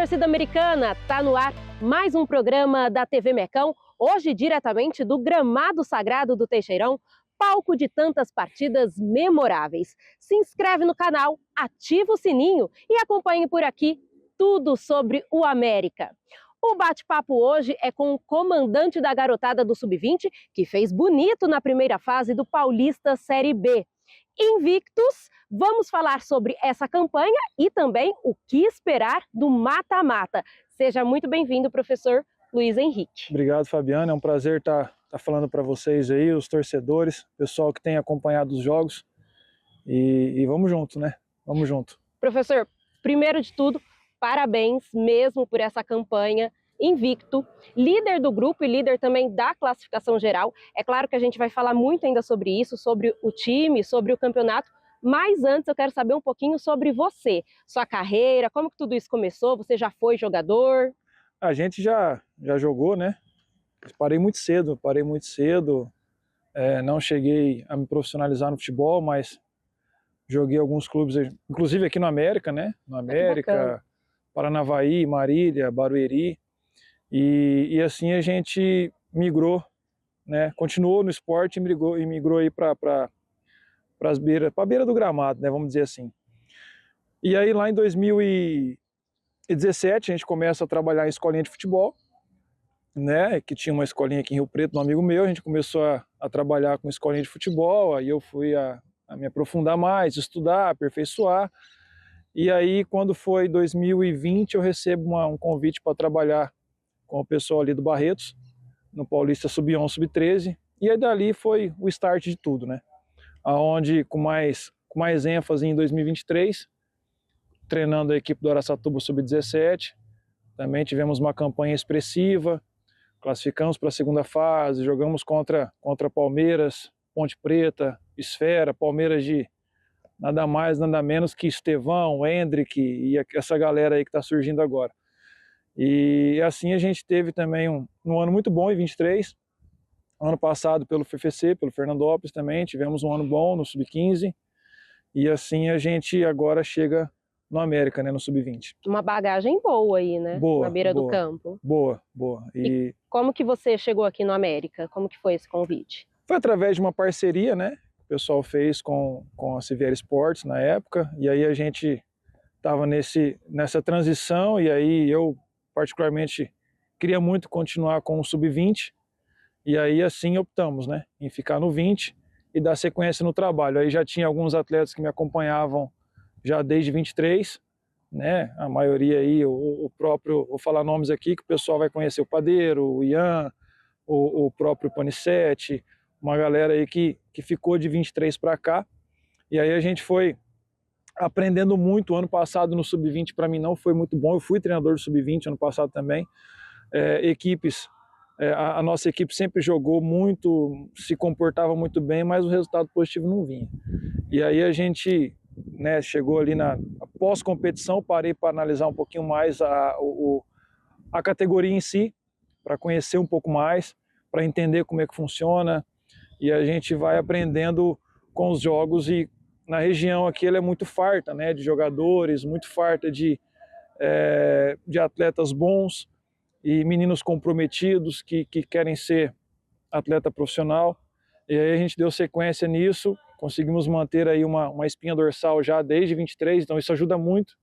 torcida americana! Tá no ar mais um programa da TV Mecão, hoje diretamente do gramado sagrado do Teixeirão, palco de tantas partidas memoráveis. Se inscreve no canal, ativa o sininho e acompanhe por aqui tudo sobre o América. O bate-papo hoje é com o comandante da garotada do Sub-20, que fez bonito na primeira fase do Paulista Série B. Invictus, vamos falar sobre essa campanha e também o que esperar do mata-mata. Seja muito bem-vindo, professor Luiz Henrique. Obrigado, Fabiana. É um prazer estar falando para vocês aí, os torcedores, pessoal que tem acompanhado os jogos. E vamos junto, né? Vamos junto. Professor, primeiro de tudo, parabéns mesmo por essa campanha. Invicto, líder do grupo e líder também da classificação geral. É claro que a gente vai falar muito ainda sobre isso, sobre o time, sobre o campeonato, mas antes eu quero saber um pouquinho sobre você, sua carreira, como que tudo isso começou, você já foi jogador? A gente já jogou, né? Parei muito cedo, não cheguei a me profissionalizar no futebol, mas joguei alguns clubes, inclusive aqui no América, né? No América, Paranavaí, Marília, Barueri. E assim a gente migrou, né? Continuou no esporte e migrou aí para a beira do gramado, né? Vamos dizer assim. E aí lá em 2017 a gente começa a trabalhar em escolinha de futebol, né? Que tinha uma escolinha aqui em Rio Preto, um amigo meu. A gente começou a trabalhar com escolinha de futebol. Aí eu fui a me aprofundar mais, estudar, aperfeiçoar. E aí quando foi 2020 eu recebo um convite para trabalhar com o pessoal ali do Barretos, no Paulista Sub-11, Sub-13, e aí dali foi o start de tudo, né? Aonde com mais ênfase em 2023, treinando a equipe do Araçatuba Sub-17, também tivemos uma campanha expressiva, classificamos para a segunda fase, jogamos contra Palmeiras, Ponte Preta, Esfera, Palmeiras de nada mais, nada menos que Estevão, Hendrick e essa galera aí que está surgindo agora. E assim a gente teve também um ano muito bom em 23, ano passado pelo FFC, pelo Fernandópolis também, tivemos um ano bom no Sub-15, e assim a gente agora chega no América, né, no Sub-20. Uma bagagem boa aí, né? Boa, na beira boa, do campo. Boa. E como que você chegou aqui no América? Como que foi esse convite? Foi através de uma parceria, né, que o pessoal fez com a Civiera Esportes na época, e aí a gente estava nessa transição, e aí eu particularmente queria muito continuar com o Sub-20, e aí assim optamos, né, em ficar no 20 e dar sequência no trabalho. Aí já tinha alguns atletas que me acompanhavam já desde 23, né, a maioria aí, o próprio, vou falar nomes aqui que o pessoal vai conhecer, o Padeiro, o Ian, o próprio Panicete, uma galera aí que ficou de 23 para cá, e aí a gente foi aprendendo muito. O ano passado no Sub-20 para mim não foi muito bom, eu fui treinador do Sub-20 ano passado também. A nossa equipe sempre jogou muito, se comportava muito bem, mas o resultado positivo não vinha. E aí a gente, né, chegou ali na pós-competição, parei para analisar um pouquinho mais a categoria em si, para conhecer um pouco mais, para entender como é que funciona, e a gente vai aprendendo com os jogos. E na região aqui ela é muito farta, né, de jogadores, muito farta de atletas bons e meninos comprometidos que querem ser atleta profissional. E aí a gente deu sequência nisso, conseguimos manter aí uma espinha dorsal já desde 23, então isso ajuda muito.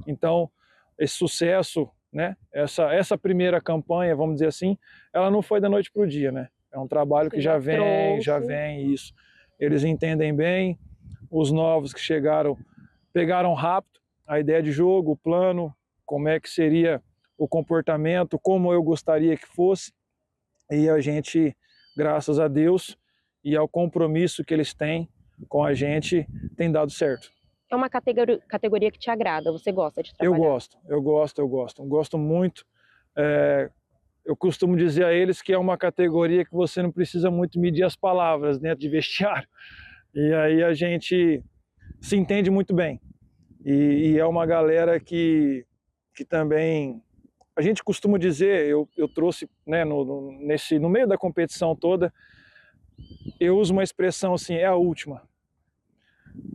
Então esse sucesso, né, essa primeira campanha, vamos dizer assim, ela não foi da noite para o dia, né? É um trabalho que já vem, isso. Eles entendem bem, os novos que chegaram pegaram rápido a ideia de jogo, o plano, como é que seria o comportamento, como eu gostaria que fosse, e a gente, graças a Deus e ao compromisso que eles têm com a gente, tem dado certo. É uma categoria que te agrada, você gosta de trabalhar? Eu gosto muito. Eu costumo dizer a eles que é uma categoria que você não precisa muito medir as palavras dentro de vestiário, e aí a gente se entende muito bem, e é uma galera que também, a gente costuma dizer, eu trouxe, né, no meio da competição toda, eu uso uma expressão assim, é a última,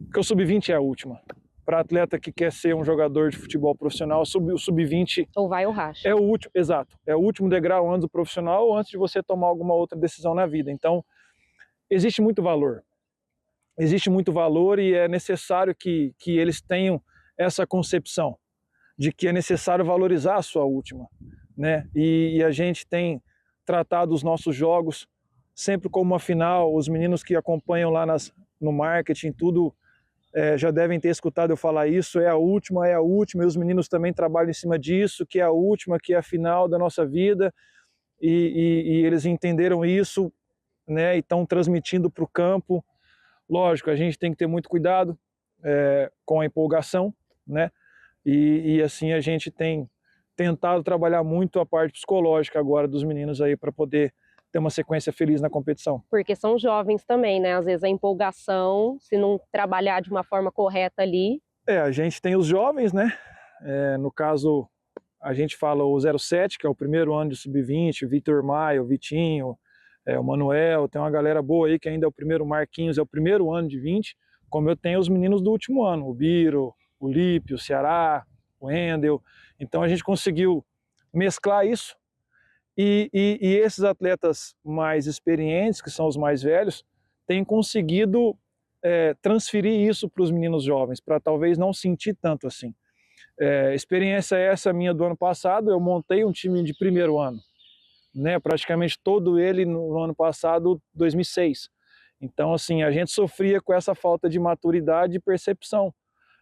porque o Sub-20 é a última, para atleta que quer ser um jogador de futebol profissional, o sub-20 Ou vai ou racha. é o último, exato, é o último degrau antes do profissional ou antes de você tomar alguma outra decisão na vida. Então, existe muito valor. Existe muito valor e é necessário que eles tenham essa concepção de que é necessário valorizar a sua última, né? E a gente tem tratado os nossos jogos sempre como uma final. Os meninos que acompanham lá no marketing, tudo já devem ter escutado eu falar isso, é a última, e os meninos também trabalham em cima disso, que é a última, que é a final da nossa vida, e eles entenderam isso, né, e estão transmitindo para o campo. Lógico, a gente tem que ter muito cuidado com a empolgação, né, e assim a gente tem tentado trabalhar muito a parte psicológica agora dos meninos aí para poder ter uma sequência feliz na competição. Porque são jovens também, né? Às vezes a empolgação, se não trabalhar de uma forma correta ali... A gente tem os jovens, né? No caso, a gente fala o 07, que é o primeiro ano de sub-20, o Vitor Maia, o Vitinho, o Manuel, tem uma galera boa aí que ainda é o primeiro, Marquinhos, é o primeiro ano de 20, como eu tenho os meninos do último ano, o Biro, o Lipe, o Ceará, o Endel. Então a gente conseguiu mesclar isso. E esses atletas mais experientes, que são os mais velhos, têm conseguido transferir isso para os meninos jovens, para talvez não sentir tanto assim. Experiência essa minha do ano passado, eu montei um time de primeiro ano, né, praticamente todo ele no ano passado, 2006. Então, assim, a gente sofria com essa falta de maturidade e percepção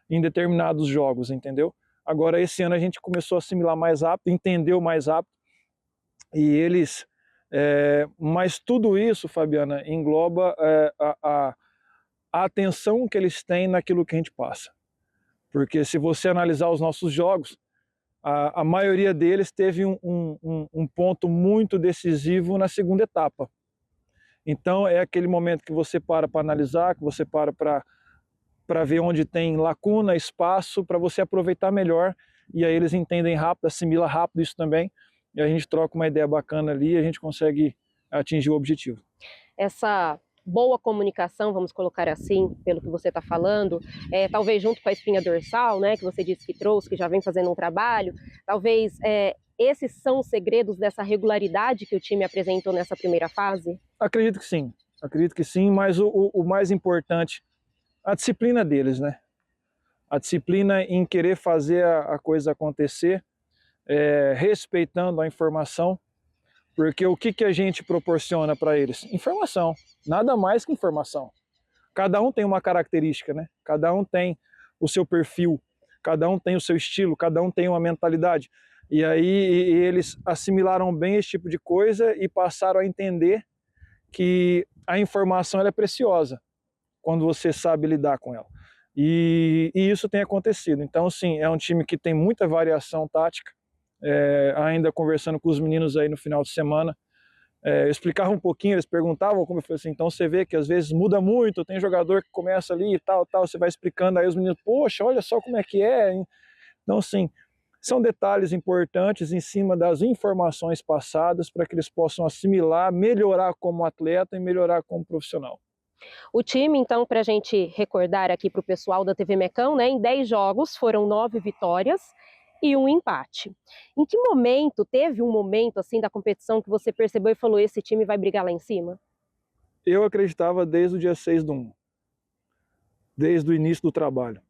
em determinados jogos, entendeu? Agora, esse ano a gente começou a assimilar mais rápido, entendeu mais rápido, e eles... mas tudo isso, Fabiana, engloba a atenção que eles têm naquilo que a gente passa. Porque se você analisar os nossos jogos, a maioria deles teve um ponto muito decisivo na segunda etapa. Então é aquele momento que você para analisar, que você para ver onde tem lacuna, espaço, para você aproveitar melhor, e aí eles entendem rápido, assimila rápido isso também, e a gente troca uma ideia bacana ali e a gente consegue atingir o objetivo. Essa boa comunicação, vamos colocar assim, pelo que você está falando, talvez junto com a espinha dorsal, né, que você disse que trouxe, que já vem fazendo um trabalho, talvez esses são os segredos dessa regularidade que o time apresentou nessa primeira fase? Acredito que sim, mas o mais importante, a disciplina deles, né? A disciplina em querer fazer a coisa acontecer, respeitando a informação, porque o que a gente proporciona para eles? Informação, nada mais que informação. Cada um tem uma característica, né? Cada um tem o seu perfil, cada um tem o seu estilo, cada um tem uma mentalidade. E aí eles assimilaram bem esse tipo de coisa e passaram a entender que a informação ela é preciosa quando você sabe lidar com ela. E isso tem acontecido. Então, sim, é um time que tem muita variação tática. Ainda conversando com os meninos aí no final de semana, eu explicava um pouquinho, eles perguntavam, como eu falei assim, então você vê que às vezes muda muito, tem jogador que começa ali e tal, você vai explicando, aí os meninos, poxa, olha só como é que é. Então, assim, são detalhes importantes em cima das informações passadas para que eles possam assimilar, melhorar como atleta e melhorar como profissional. O time, então, para a gente recordar aqui para o pessoal da TV Mecão, né, em 10 jogos foram 9 vitórias e 1 empate. Em que momento, teve um momento assim da competição que você percebeu e falou, esse time vai brigar lá em cima? Eu acreditava desde o dia 6/1, desde o início do trabalho.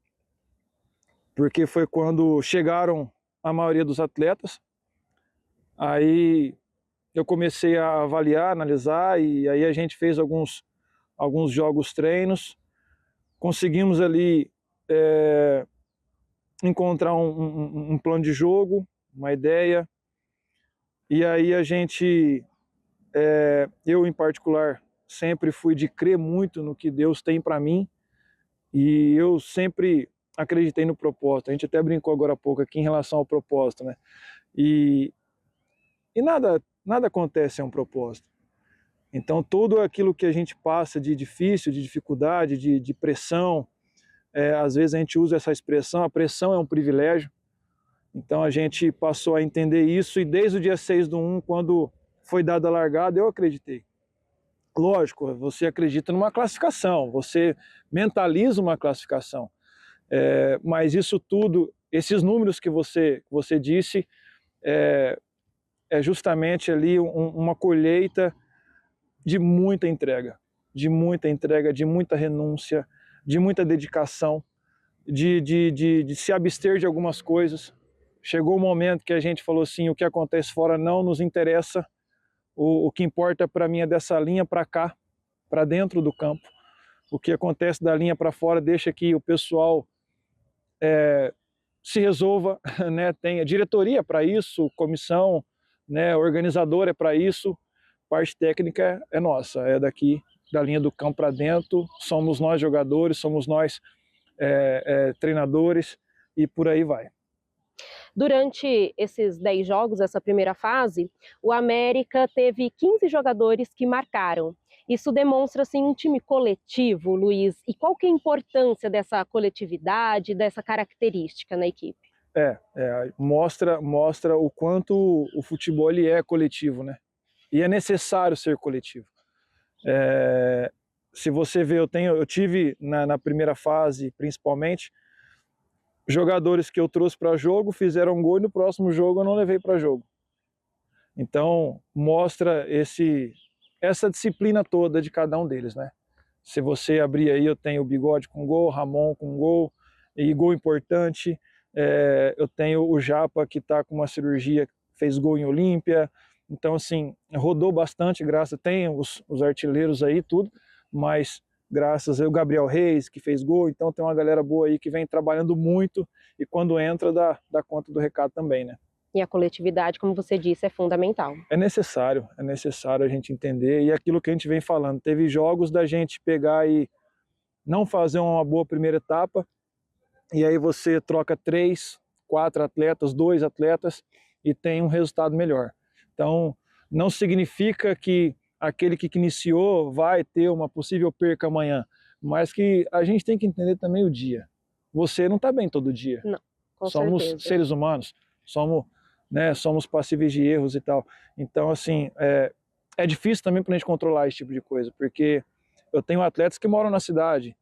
Porque foi quando chegaram a maioria dos atletas, aí eu comecei a avaliar, analisar, e aí a gente fez alguns jogos treinos, conseguimos ali encontrar um plano de jogo, uma ideia, e aí a gente, eu em particular, sempre fui de crer muito no que Deus tem para mim, e eu sempre acreditei no propósito. A gente até brincou agora há pouco aqui em relação ao propósito, né? E nada acontece sem um propósito. Então tudo aquilo que a gente passa de difícil, de dificuldade, de pressão, às vezes a gente usa essa expressão, a pressão é um privilégio. Então a gente passou a entender isso, e desde o dia 6/1, quando foi dada a largada, eu acreditei. Lógico, você acredita numa classificação, você mentaliza uma classificação. Mas isso tudo, esses números que você disse, é justamente ali uma colheita de muita entrega, de muita renúncia, de muita dedicação, de se abster de algumas coisas. Chegou o momento que a gente falou assim, o que acontece fora não nos interessa, o que importa para mim é dessa linha para cá, para dentro do campo. O que acontece da linha para fora deixa que o pessoal se resolva, né? Tem a diretoria para isso, comissão, né? Organizador é para isso, parte técnica é nossa, é daqui da linha do campo para dentro, somos nós jogadores, somos nós treinadores e por aí vai. Durante esses 10 jogos, essa primeira fase, o América teve 15 jogadores que marcaram. Isso demonstra assim, um time coletivo, Luiz. E qual que é a importância dessa coletividade, dessa característica na equipe? Mostra o quanto o futebol ele é coletivo, né? E é necessário ser coletivo. Se você vê, eu tive na primeira fase, principalmente, jogadores que eu trouxe para jogo, fizeram um gol e no próximo jogo eu não levei para jogo. Então, mostra essa disciplina toda de cada um deles, né? Se você abrir aí, eu tenho o Bigode com gol, Ramon com gol, e gol importante. Eu tenho o Japa, que está com uma cirurgia, fez gol em Olímpia. Então, assim, rodou bastante, tem os artilheiros aí, tudo, mas graças ao Gabriel Reis, que fez gol, então tem uma galera boa aí que vem trabalhando muito e quando entra dá conta do recado também, né? E a coletividade, como você disse, é fundamental. É necessário a gente entender, e aquilo que a gente vem falando, teve jogos da gente pegar e não fazer uma boa primeira etapa, e aí você troca 3, 4 atletas, 2 atletas, e tem um resultado melhor. Então, não significa que aquele que iniciou vai ter uma possível perca amanhã, mas que a gente tem que entender também o dia. Você não está bem todo dia. Não, com somos certeza. Seres humanos, somos passíveis de erros e tal. Então, assim, é difícil também para a gente controlar esse tipo de coisa, porque eu tenho atletas que moram na cidade,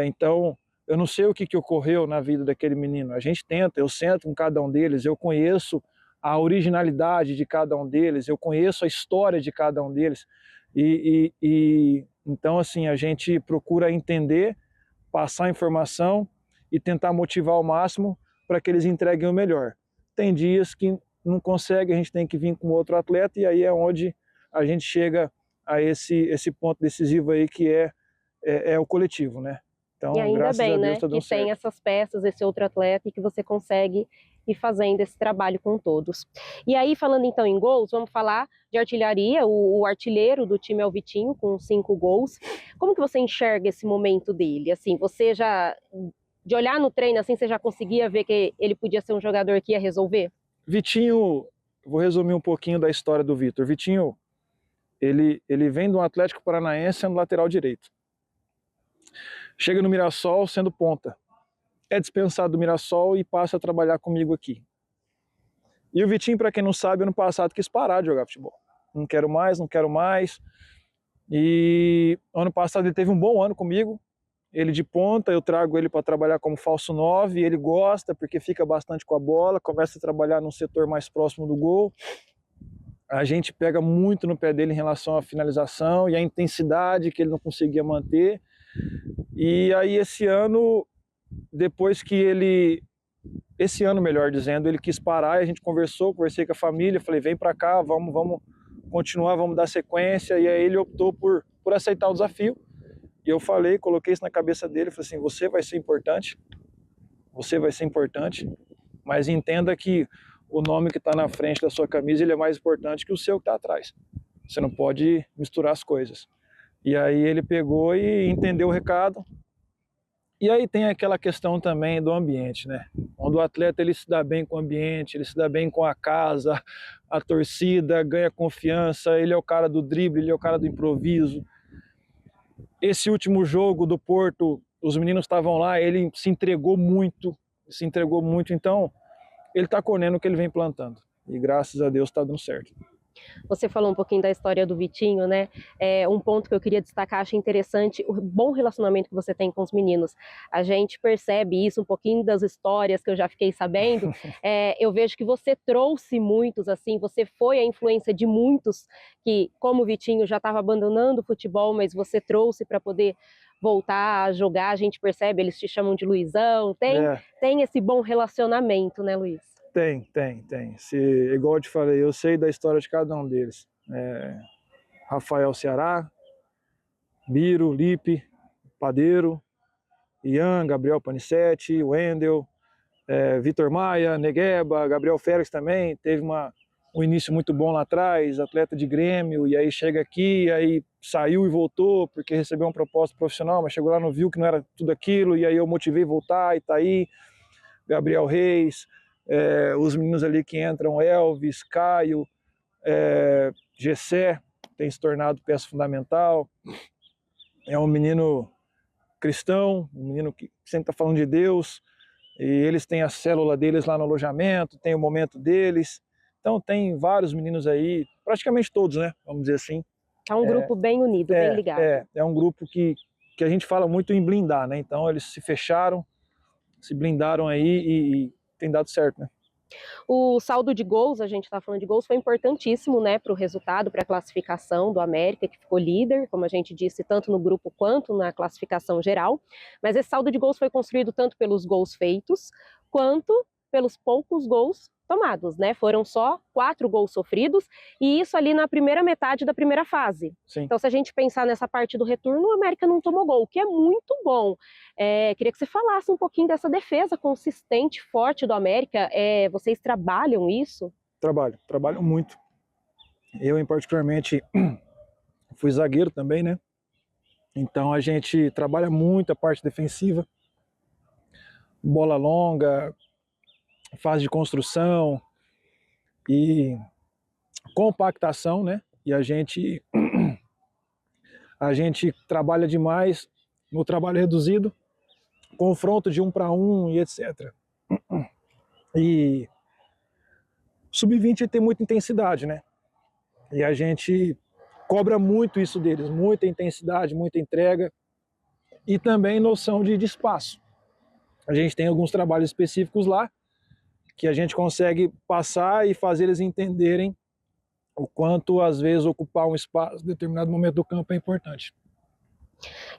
então eu não sei o que ocorreu na vida daquele menino. A gente tenta, eu sento com cada um deles, eu conheço a originalidade de cada um deles, eu conheço a história de cada um deles, então assim, a gente procura entender, passar informação e tentar motivar ao máximo para que eles entreguem o melhor. Tem dias que não consegue, a gente tem que vir com outro atleta, e aí é onde a gente chega a esse ponto decisivo aí, que é o coletivo, né? Então, e ainda graças bem, a Deus, né, tá dando que tem certo. essas peças, esse outro atleta, e que você consegue ir fazendo esse trabalho com todos. E aí, falando então em gols, vamos falar de artilharia. O artilheiro do time é o Vitinho, com 5 gols. Como que você enxerga esse momento dele? Assim, você já, de olhar no treino, assim, você já conseguia ver que ele podia ser um jogador que ia resolver? Vitinho, vou resumir um pouquinho da história do Vitor. Vitinho, ele vem do Atlético Paranaense sendo lateral direito. Chega no Mirassol sendo ponta. É dispensado do Mirassol e passa a trabalhar comigo aqui. E o Vitinho, para quem não sabe, ano passado quis parar de jogar futebol. Não quero mais. E ano passado ele teve um bom ano comigo. Ele de ponta, eu trago ele para trabalhar como falso 9, ele gosta porque fica bastante com a bola, começa a trabalhar num setor mais próximo do gol. A gente pega muito no pé dele em relação à finalização e à intensidade que ele não conseguia manter. E aí esse ano, melhor dizendo, ele quis parar, e a gente conversei com a família, falei, vem para cá, vamos continuar, vamos dar sequência, e aí ele optou por aceitar o desafio. E eu coloquei isso na cabeça dele, falei assim, você vai ser importante, mas entenda que o nome que está na frente da sua camisa, ele é mais importante que o seu que está atrás. Você não pode misturar as coisas. E aí ele pegou e entendeu o recado. E aí tem aquela questão também do ambiente, né? Onde o atleta ele se dá bem com o ambiente, ele se dá bem com a casa, a torcida, ganha confiança, ele é o cara do drible, ele é o cara do improviso. Esse último jogo do Porto, os meninos estavam lá, ele se entregou muito, então ele está colhendo o que ele vem plantando. E graças a Deus está dando certo. Você falou um pouquinho da história do Vitinho, né? Um ponto que eu queria destacar, acho interessante, o bom relacionamento que você tem com os meninos. A gente percebe isso um pouquinho das histórias que eu já fiquei sabendo. Eu vejo que você trouxe muitos, assim, você foi a influência de muitos que, como o Vitinho, já estava abandonando o futebol, mas você trouxe para poder voltar a jogar. A gente percebe, eles te chamam de Luizão. Tem esse bom relacionamento, né, Luiz? Tem. Igual eu te falei, eu sei da história de cada um deles. Rafael Ceará, Biro, Lipe, Padeiro, Ian, Gabriel Panicete, Wendel, Vitor Maia, Negueba, Gabriel Félix também, teve um início muito bom lá atrás, atleta de Grêmio, e aí chega aqui, aí saiu e voltou, porque recebeu uma proposta profissional, mas chegou lá, não viu que não era tudo aquilo, e aí eu motivei a voltar, e tá aí, Gabriel Reis, os meninos ali que entram, Elvis, Caio, Gessé, tem se tornado peça fundamental, é um menino cristão, um menino que sempre está falando de Deus, e eles têm a célula deles lá no alojamento, tem o momento deles, então tem vários meninos aí, praticamente todos, né, vamos dizer assim. É um grupo bem unido, bem ligado. É um grupo que a gente fala muito em blindar, né, então eles se fecharam, se blindaram aí e tem dado certo, né. O saldo de gols, a gente está falando de gols, foi importantíssimo, né, para o resultado, para a classificação do América, que ficou líder, como a gente disse, tanto no grupo quanto na classificação geral. Mas esse saldo de gols foi construído tanto pelos gols feitos, quanto pelos poucos gols tomados, né? Foram só 4 gols sofridos, e isso ali na primeira metade da primeira fase. Sim. Então, se a gente pensar nessa parte do retorno, o América não tomou gol, o que é muito bom. Queria que você falasse um pouquinho dessa defesa consistente, forte do América. Vocês trabalham isso? Trabalham muito. Eu, particularmente, fui zagueiro também, né? Então a gente trabalha muito a parte defensiva, bola longa, fase de construção e compactação, né? E a gente trabalha demais no trabalho reduzido, confronto de 1 para 1 e etc. E sub-20 tem muita intensidade, né? E a gente cobra muito isso deles, muita intensidade, muita entrega e também noção de espaço. A gente tem alguns trabalhos específicos lá que a gente consegue passar e fazer eles entenderem o quanto, às vezes, ocupar um espaço em determinado momento do campo é importante.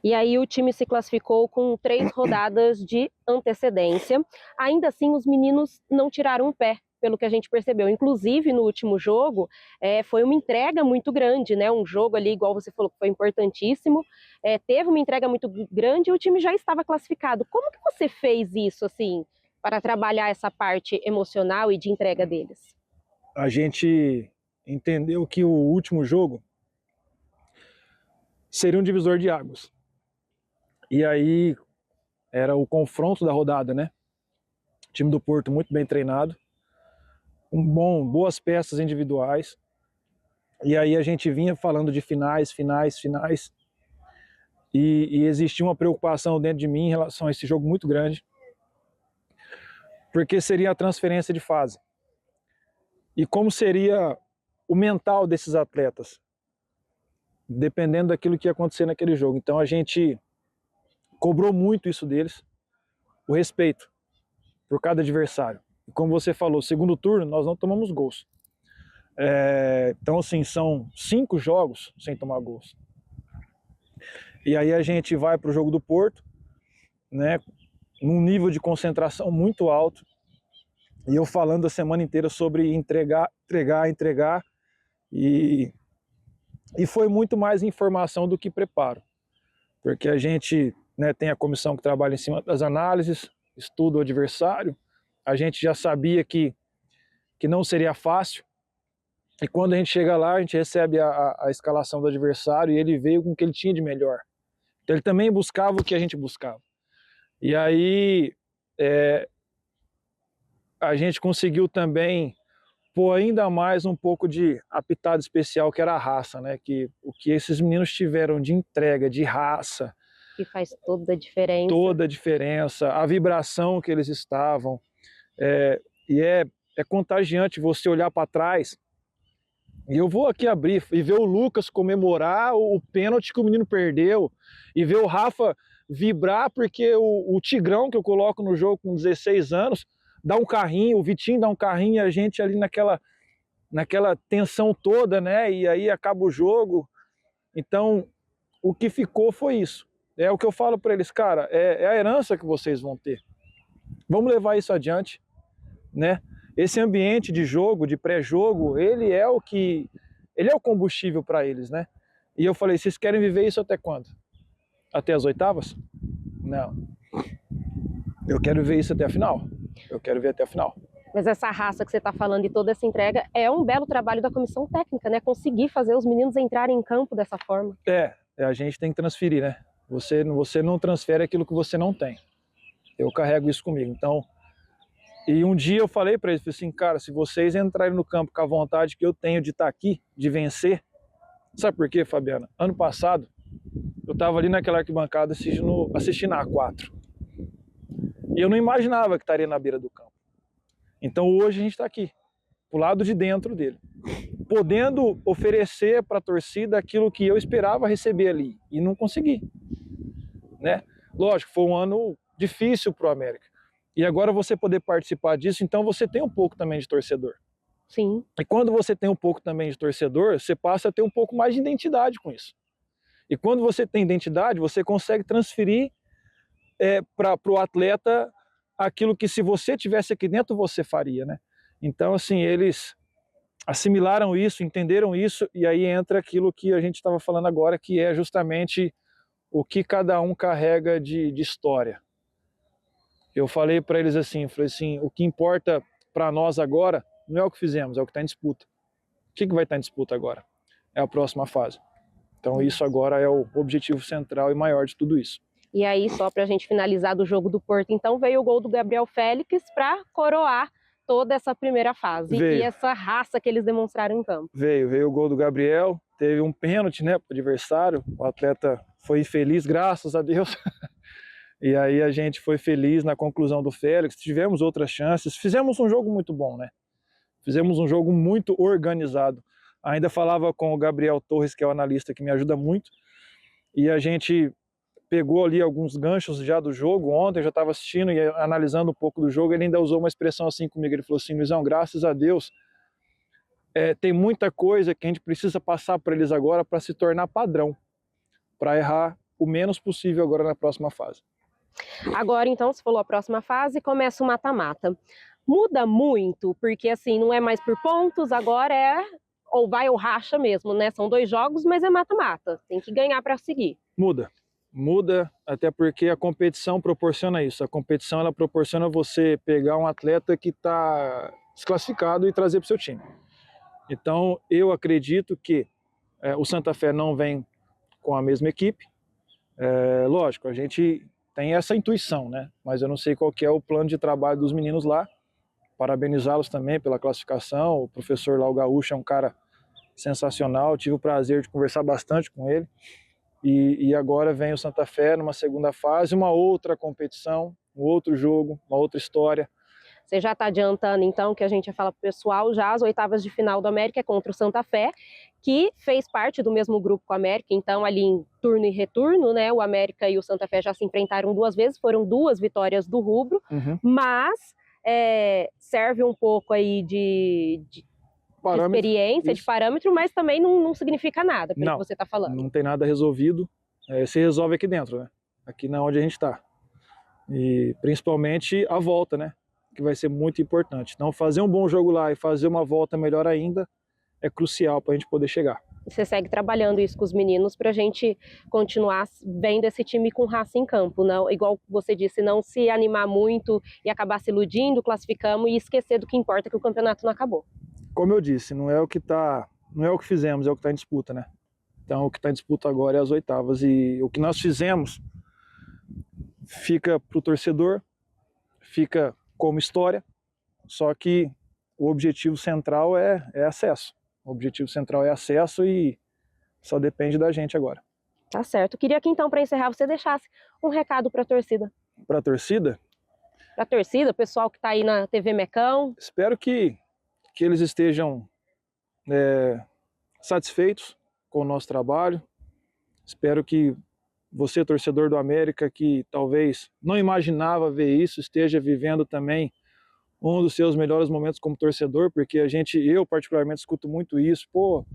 E aí o time se classificou com 3 rodadas de antecedência. Ainda assim, os meninos não tiraram o pé, pelo que a gente percebeu. Inclusive, no último jogo, foi uma entrega muito grande, né? Um jogo ali, igual você falou, que foi importantíssimo. Teve uma entrega muito grande e o time já estava classificado. Como que você fez isso, assim, para trabalhar essa parte emocional e de entrega deles? A gente entendeu que o último jogo seria um divisor de águas. E aí era o confronto da rodada, né? O time do Porto muito bem treinado, boas peças individuais. E aí a gente vinha falando de finais. E existia uma preocupação dentro de mim em relação a esse jogo muito grande, porque seria a transferência de fase. E como seria o mental desses atletas, dependendo daquilo que ia acontecer naquele jogo. Então a gente cobrou muito isso deles, o respeito por cada adversário. E como você falou, segundo turno nós não tomamos gols. Então assim, são 5 jogos sem tomar gols. E aí a gente vai para o jogo do Porto, né, num nível de concentração muito alto, e eu falando a semana inteira sobre entregar, e foi muito mais informação do que preparo, porque a gente, né, tem a comissão que trabalha em cima das análises, estuda o adversário, a gente já sabia que não seria fácil, e quando a gente chega lá, a gente recebe a escalação do adversário, e ele veio com o que ele tinha de melhor. Então ele também buscava o que a gente buscava. E aí a gente conseguiu também pôr ainda mais um pouco de apitado especial, que era a raça, né? O que esses meninos tiveram de entrega, de raça. Que faz toda a diferença. Toda a diferença, a vibração que eles estavam. E é contagiante você olhar para trás E eu vou aqui abrir e ver o Lucas comemorar o pênalti que o menino perdeu, e ver o Rafa vibrar porque o Tigrão, que eu coloco no jogo com 16 anos, dá um carrinho, o Vitinho dá um carrinho, e a gente ali naquela tensão toda, né? E aí acaba o jogo. Então, o que ficou foi isso. É o que eu falo para eles, cara, é a herança que vocês vão ter. Vamos levar isso adiante, né? Esse ambiente de jogo, de pré-jogo, ele é o combustível para eles, né? E eu falei, vocês querem viver isso até quando? Até as oitavas? Não. Eu quero ver isso até a final. Eu quero ver até a final. Mas essa raça que você está falando e toda essa entrega é um belo trabalho da comissão técnica, né? Conseguir fazer os meninos entrarem em campo dessa forma. A gente tem que transferir, né? Você não transfere aquilo que você não tem. Eu carrego isso comigo. Então, e um dia eu falei para eles, assim, cara, se vocês entrarem no campo com a vontade que eu tenho de estar aqui, de vencer, sabe por quê, Fabiana? Ano passado, eu estava ali naquela arquibancada assistindo a A4. E eu não imaginava que estaria na beira do campo. Então hoje a gente está aqui, pro lado de dentro dele, podendo oferecer para a torcida aquilo que eu esperava receber ali, e não consegui, né? Lógico, foi um ano difícil para o América. E agora você poder participar disso, então você tem um pouco também de torcedor. Sim. E quando você tem um pouco também de torcedor, você passa a ter um pouco mais de identidade com isso. E quando você tem identidade, você consegue transferir para o atleta aquilo que se você tivesse aqui dentro, você faria, né? Então, assim, eles assimilaram isso, entenderam isso, e aí entra aquilo que a gente estava falando agora, que é justamente o que cada um carrega de história. Eu falei para eles assim, o que importa para nós agora não é o que fizemos, é o que está em disputa. O que vai estar em disputa agora? É a próxima fase. Então isso agora é o objetivo central e maior de tudo isso. E aí, só para a gente finalizar do jogo do Porto, então veio o gol do Gabriel Félix para coroar toda essa primeira fase e essa raça que eles demonstraram em campo. Veio o gol do Gabriel, teve um pênalti, né, para o adversário, o atleta foi infeliz, graças a Deus. E aí a gente foi feliz na conclusão do Félix, tivemos outras chances, fizemos um jogo muito bom, né? Fizemos um jogo muito organizado. Ainda falava com o Gabriel Torres, que é o analista que me ajuda muito, e a gente pegou ali alguns ganchos já do jogo. Ontem eu já estava assistindo e analisando um pouco do jogo, ele ainda usou uma expressão assim comigo, ele falou assim, Luizão, graças a Deus, tem muita coisa que a gente precisa passar para eles agora para se tornar padrão, para errar o menos possível agora na próxima fase. Agora, então, você falou a próxima fase, começa o mata-mata. Muda muito, porque assim, não é mais por pontos, agora ou vai ou racha mesmo, né? São 2 jogos, mas é mata-mata, tem que ganhar para seguir. Muda, até porque a competição proporciona isso. A competição, ela proporciona você pegar um atleta que está desclassificado e trazer para o seu time. Então, eu acredito que o Santa Fé não vem com a mesma equipe. Lógico, a gente tem essa intuição, né? Mas eu não sei qual que é o plano de trabalho dos meninos lá. Parabenizá-los também pela classificação. O professor lá, o Gaúcho, é um cara sensacional. Tive o prazer de conversar bastante com ele. E agora vem o Santa Fé numa segunda fase, uma outra competição, um outro jogo, uma outra história. Você já está adiantando, então, que a gente ia falar para o pessoal, já as oitavas de final do América é contra o Santa Fé, que fez parte do mesmo grupo com o América, então ali em turno e retorno, né, o América e o Santa Fé já se enfrentaram 2 vezes, foram 2 vitórias do rubro, mas serve um pouco aí de experiência, de parâmetro, mas também não significa nada, pelo que você está falando. Não tem nada resolvido, se resolve aqui dentro, né? Aqui na onde a gente está. E principalmente a volta, né? Que vai ser muito importante. Então fazer um bom jogo lá e fazer uma volta melhor ainda é crucial para a gente poder chegar. Você segue trabalhando isso com os meninos para a gente continuar vendo esse time com raça em campo, não, igual você disse, não se animar muito e acabar se iludindo, classificamos e esquecer do que importa, que o campeonato não acabou. Como eu disse, não é o que fizemos, é o que está em disputa, né? Então o que está em disputa agora é as oitavas, e o que nós fizemos fica para o torcedor, fica como história, só que o objetivo central é acesso. O objetivo central é acesso e só depende da gente agora. Tá certo. Queria que então, para encerrar, você deixasse um recado para a torcida. Para a torcida? Para a torcida, o pessoal que está aí na TV Mecão. Espero que eles estejam satisfeitos com o nosso trabalho. Espero que você, torcedor do América, que talvez não imaginava ver isso, esteja vivendo também um dos seus melhores momentos como torcedor, porque eu particularmente escuto muito isso. Pô,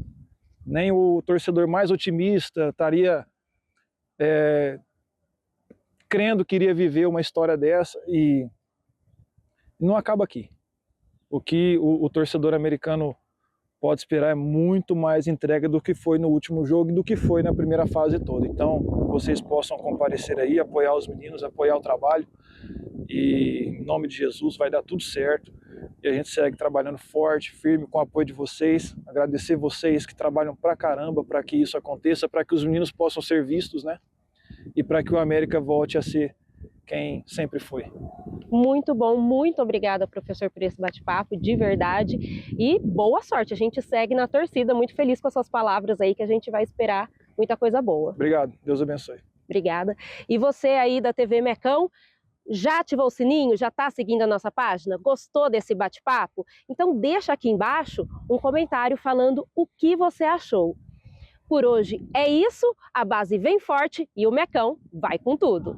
nem o torcedor mais otimista estaria crendo que iria viver uma história dessa, e não acaba aqui. O que o torcedor americano pode esperar é muito mais entrega do que foi no último jogo e do que foi na primeira fase toda. Então, vocês possam comparecer aí, apoiar os meninos, apoiar o trabalho, e em nome de Jesus vai dar tudo certo. E a gente segue trabalhando forte, firme, com o apoio de vocês. Agradecer vocês que trabalham pra caramba para que isso aconteça, para que os meninos possam ser vistos, né? E para que o América volte a ser quem sempre foi. Muito bom, muito obrigada, professor, por esse bate-papo, de verdade. E boa sorte, a gente segue na torcida, muito feliz com as suas palavras aí, que a gente vai esperar muita coisa boa. Obrigado, Deus abençoe. Obrigada. E você aí da TV Mecão, já ativou o sininho? Já está seguindo a nossa página? Gostou desse bate-papo? Então deixa aqui embaixo um comentário falando o que você achou. Por hoje é isso, a base vem forte e o Mecão vai com tudo.